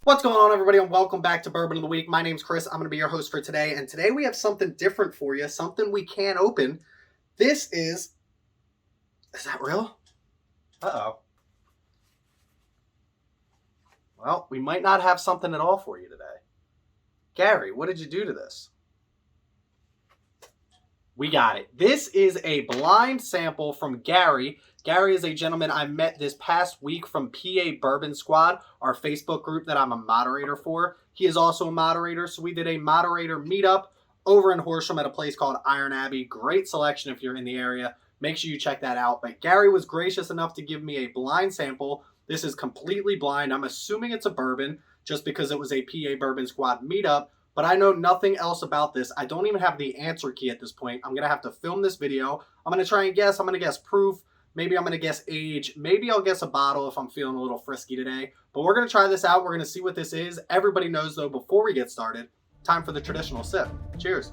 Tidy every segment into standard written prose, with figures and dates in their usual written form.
What's going on, everybody, and welcome back to Bourbon of the Week. My name's Chris. I'm going to be your host for today, and today we have something different for you, something we can't open. This is that real? Uh-oh. Well, we might not have something at all for you today. Gary, what did you do to this? We got it. This is a blind sample from Gary. Gary is a gentleman I met this past week from PA Bourbon Squad, our Facebook group that I'm a moderator for. He is also a moderator, so we did a moderator meetup over in Horsham at a place called Iron Abbey. Great selection if you're in the area. Make sure you check that out. But Gary was gracious enough to give me a blind sample. This is completely blind. I'm assuming it's a bourbon just because it was a PA Bourbon Squad meetup. But I know nothing else about this. I don't even have the answer key at this point. I'm going to have to film this video. I'm going to try and guess. I'm going to guess proof. Maybe I'm going to guess age. Maybe I'll guess a bottle if I'm feeling a little frisky today. But we're going to try this out. We're going to see what this is. Everybody knows, though, before we get started, time for the traditional sip. Cheers.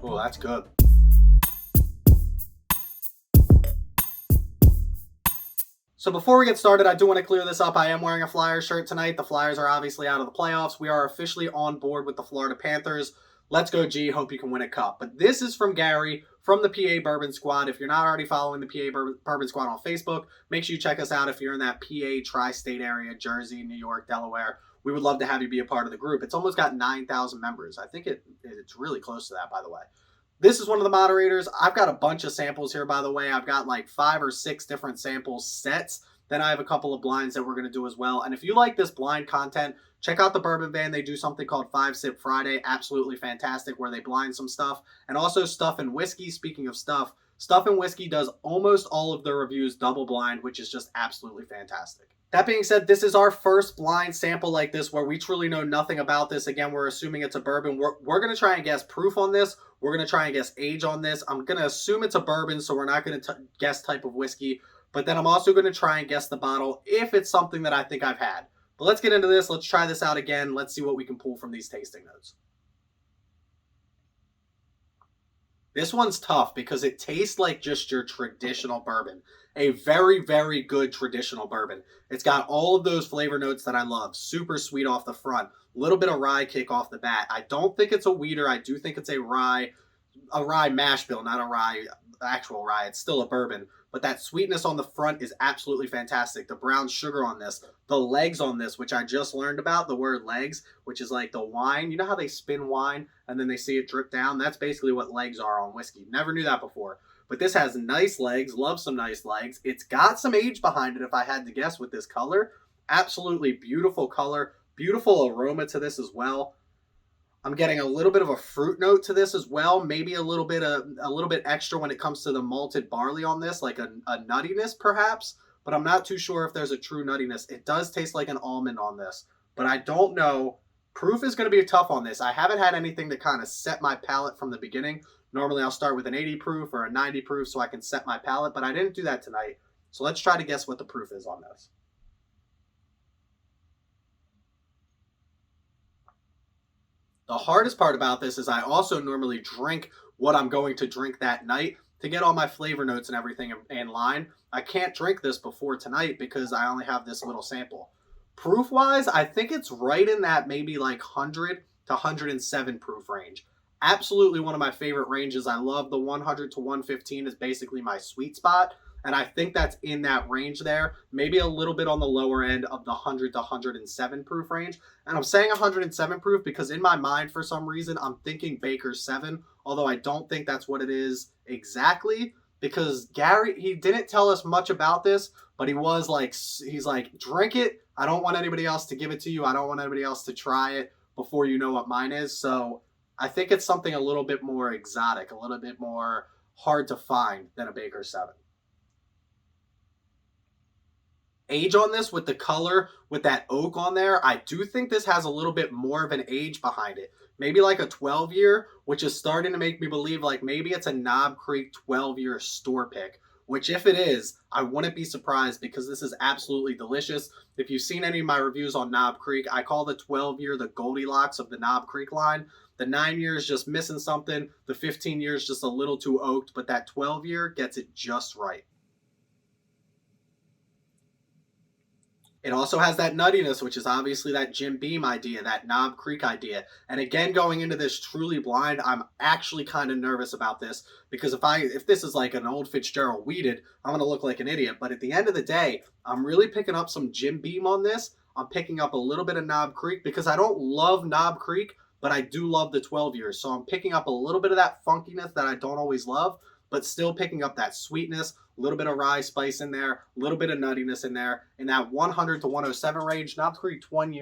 Oh, that's good. So before we get started, I do want to clear this up. I am wearing a Flyers shirt tonight. The Flyers are obviously out of the playoffs. We are officially on board with the Florida Panthers. Let's go, G. Hope you can win a cup. But this is from Gary from the PA Bourbon Squad. If you're not already following the PA Bourbon Squad on Facebook, make sure you check us out if you're in that PA tri-state area, Jersey, New York, Delaware. We would love to have you be a part of the group. It's almost got 9,000 members. I think it's really close to that, by the way. This is one of the moderators. I've got a bunch of samples here, by the way. I've got like 5 or 6 different sample sets. Then I have a couple of blinds that we're going to do as well. And if you like this blind content, check out the Bourbon Van. They do something called 5 Sip Friday. Absolutely fantastic, where they blind some stuff. And also Stuff and Whiskey. Speaking of stuff, Stuff and Whiskey does almost all of their reviews double blind, which is just absolutely fantastic. That being said, this is our first blind sample like this where we truly know nothing about this. Again, we're assuming it's a bourbon. We're going to try and guess proof on this. We're going to try and guess age on this. I'm going to assume it's a bourbon, so we're not going to guess type of whiskey. But then I'm also going to try and guess the bottle if it's something that I think I've had. But let's get into this. Let's try this out again. Let's see what we can pull from these tasting notes. This one's tough because it tastes like just your traditional bourbon. A very, very good traditional bourbon. It's got all of those flavor notes that I love. Super sweet off the front. A little bit of rye kick off the bat. I don't think it's a wheater. I do think it's a rye mash bill, not a rye, actual rye. It's still a bourbon. But that sweetness on the front is absolutely fantastic. The brown sugar on this, the legs on this, which I just learned about, the word legs, which is like the wine. You know how they spin wine and then they see it drip down? That's basically what legs are on whiskey. Never knew that before. But this has nice legs. Love some nice legs. It's got some age behind it if I had to guess with this color. Absolutely beautiful color. Beautiful aroma to this as well. I'm getting a little bit of a fruit note to this as well. Maybe a little bit extra when it comes to the malted barley on this, like a nuttiness perhaps. But I'm not too sure if there's a true nuttiness. It does taste like an almond on this, but I don't know. Proof is going to be tough on this. I haven't had anything to kind of set my palate from the beginning. Normally I'll start with an 80 proof or a 90 proof so I can set my palate, but I didn't do that tonight. So let's try to guess what the proof is on this. The hardest part about this is I also normally drink what I'm going to drink that night to get all my flavor notes and everything in line. I can't drink this before tonight because I only have this little sample. Proof-wise, I think it's right in that maybe like 100 to 107 proof range. Absolutely one of my favorite ranges. I love the 100 to 115 is basically my sweet spot. And I think that's in that range there. Maybe a little bit on the lower end of the 100 to 107 proof range. And I'm saying 107 proof because in my mind, for some reason, I'm thinking Baker's 7. Although I don't think that's what it is exactly. Because Gary, he didn't tell us much about this. But he's like, drink it. I don't want anybody else to give it to you. I don't want anybody else to try it before you know what mine is. So I think it's something a little bit more exotic. A little bit more hard to find than a Baker's 7. Age on this with the color, with that oak on there, I do think this has a little bit more of an age behind it. Maybe like a 12-year, which is starting to make me believe like maybe it's a Knob Creek 12-year store pick, which if it is, I wouldn't be surprised because this is absolutely delicious. If you've seen any of my reviews on Knob Creek, I call the 12-year the Goldilocks of the Knob Creek line. The 9 years just missing something. The 15 years just a little too oaked, but that 12-year gets it just right. It also has that nuttiness, which is obviously that Jim Beam idea, that Knob Creek idea. And again, going into this truly blind, I'm actually kind of nervous about this because if this is like an old Fitzgerald weeded, I'm going to look like an idiot. But at the end of the day, I'm really picking up some Jim Beam on this. I'm picking up a little bit of Knob Creek because I don't love Knob Creek, but I do love the 12 years. So I'm picking up a little bit of that funkiness that I don't always love, but still picking up that sweetness, a little bit of rye spice in there, a little bit of nuttiness in there. In that 100 to 107 range, Knob Creek 12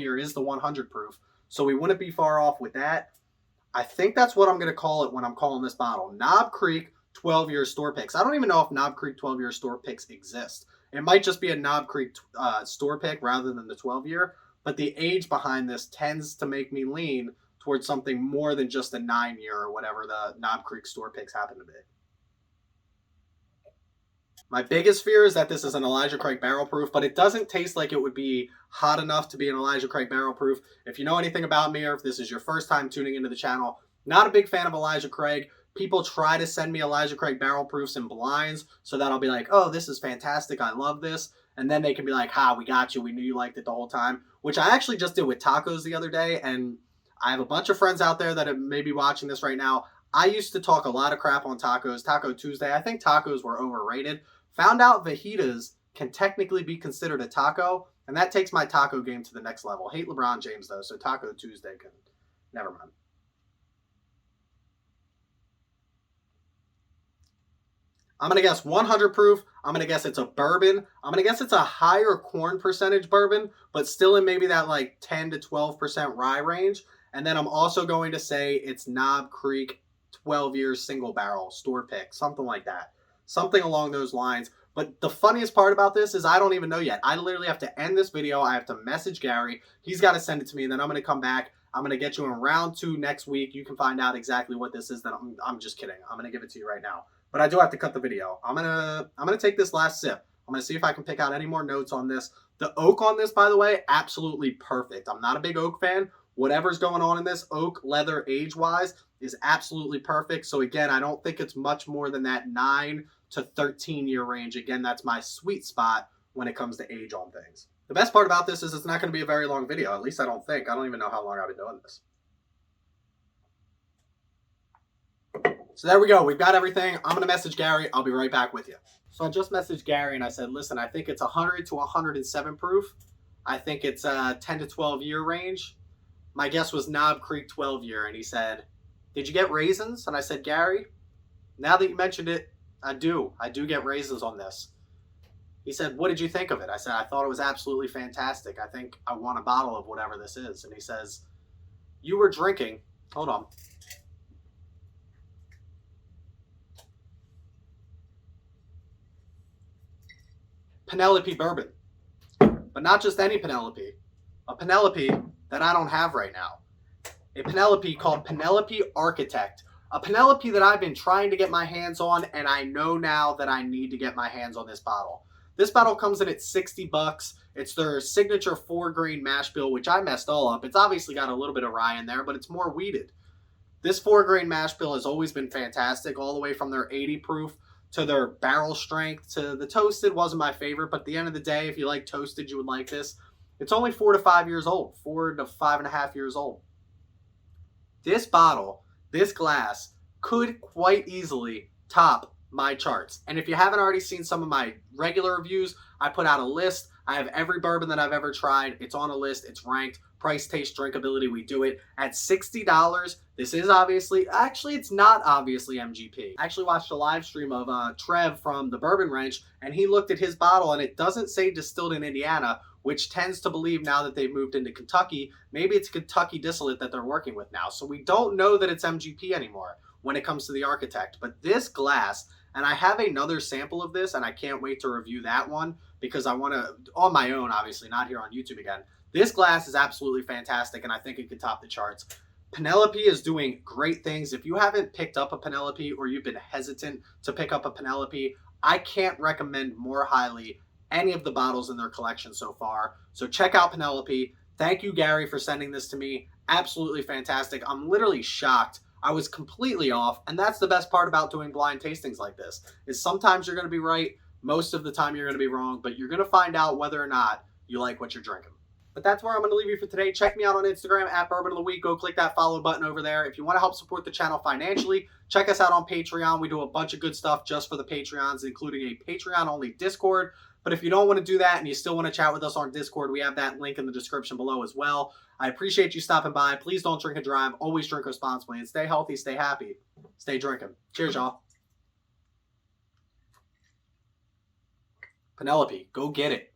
year is the 100 proof. So we wouldn't be far off with that. I think that's what I'm going to call it when I'm calling this bottle. Knob Creek 12 year store picks. I don't even know if Knob Creek 12 year store picks exist. It might just be a Knob Creek store pick rather than the 12 year. But the age behind this tends to make me lean towards something more than just a 9 year or whatever the Knob Creek store picks happen to be. My biggest fear is that this is an Elijah Craig barrel proof, but it doesn't taste like it would be hot enough to be an Elijah Craig barrel proof. If you know anything about me or if this is your first time tuning into the channel, not a big fan of Elijah Craig. People try to send me Elijah Craig barrel proofs and blinds so that I'll be like, oh, this is fantastic. I love this. And then they can be like, ha, we got you. We knew you liked it the whole time, which I actually just did with tacos the other day. And I have a bunch of friends out there that may be watching this right now. I used to talk a lot of crap on tacos. Taco Tuesday, I think tacos were overrated. Found out fajitas can technically be considered a taco, and that takes my taco game to the next level. Hate LeBron James, though, so Taco Tuesday can... Never mind. I'm going to guess 100 proof. I'm going to guess it's a bourbon. I'm going to guess it's a higher corn percentage bourbon, but still in maybe that like 10 to 12% rye range. And then I'm also going to say it's Knob Creek 12 years single barrel store pick, something like that. Something along those lines. But the funniest part about this is I don't even know yet. I literally have to end this video. I have to message Gary. He's got to send it to me. And then I'm going to come back. I'm going to get you in round 2 next week. You can find out exactly what this is. Then I'm just kidding. I'm going to give it to you right now. But I do have to cut the video. I'm gonna take this last sip. I'm going to see if I can pick out any more notes on this. The oak on this, by the way, absolutely perfect. I'm not a big oak fan. Whatever's going on in this, oak, leather, age-wise, is absolutely perfect. So again, I don't think it's much more than that 9 to 13 year range. Again, that's my sweet spot when it comes to age on things. The best part about this is it's not going to be a very long video. At least I don't think. I don't even know how long I've been doing this. So there we go. We've got everything. I'm going to message Gary. I'll be right back with you. So I just messaged Gary and I said, listen, I think it's 100 to 107 proof. I think it's a 10 to 12 year range. My guess was Knob Creek 12 year. And he said, did you get raisins? And I said, Gary, now that you mentioned it, I do get raisins on this. He said, what did you think of it? I said, I thought it was absolutely fantastic. I think I want a bottle of whatever this is. And he says, you were drinking. Hold on. Penelope bourbon. But not just any Penelope. A Penelope that I don't have right now. A Penelope called Penelope Architect. A Penelope that I've been trying to get my hands on, and I know now that I need to get my hands on this bottle. This bottle comes in at 60 bucks. It's their signature 4-grain mash bill, which I messed all up. It's obviously got a little bit of rye in there, but it's more wheated. This 4-grain mash bill has always been fantastic, all the way from their 80 proof to their barrel strength to the toasted wasn't my favorite, but at the end of the day, if you like toasted, you would like this. It's only 4 to 5 years old, 4 to 5.5 years old. This bottle, this glass, could quite easily top my charts. And if you haven't already seen some of my regular reviews, I put out a list. I have every bourbon that I've ever tried. It's on a list. It's ranked. Price, taste, drinkability, we do it. At $60, this is obviously, actually it's not obviously MGP. I actually watched a live stream of Trev from the Bourbon Ranch, and he looked at his bottle and it doesn't say distilled in Indiana, which tends to believe now that they've moved into Kentucky, maybe it's Kentucky distillate that they're working with now. So we don't know that it's MGP anymore when it comes to the Architect. But this glass, and I have another sample of this, and I can't wait to review that one because I want to, on my own, obviously, not here on YouTube again. This glass is absolutely fantastic, and I think it could top the charts. Penelope is doing great things. If you haven't picked up a Penelope or you've been hesitant to pick up a Penelope, I can't recommend more highly any of the bottles in their collection so far. So check out Penelope. Thank you, Gary, for sending this to me. Absolutely fantastic. I'm literally shocked. I was completely off, and that's the best part about doing blind tastings like this, is sometimes you're going to be right, most of the time you're going to be wrong, but you're going to find out whether or not you like what you're drinking. But that's where I'm going to leave you for today. Check me out on Instagram at Bourbon of the Week. Go click that follow button over there. If you want to help support the channel financially, check us out on Patreon. We do a bunch of good stuff just for the Patreons, including a Patreon-only Discord. But if you don't want to do that and you still want to chat with us on Discord, we have that link in the description below as well. I appreciate you stopping by. Please don't drink and drive. Always drink responsibly. And stay healthy, stay happy, stay drinking. Cheers, y'all. Penelope, go get it.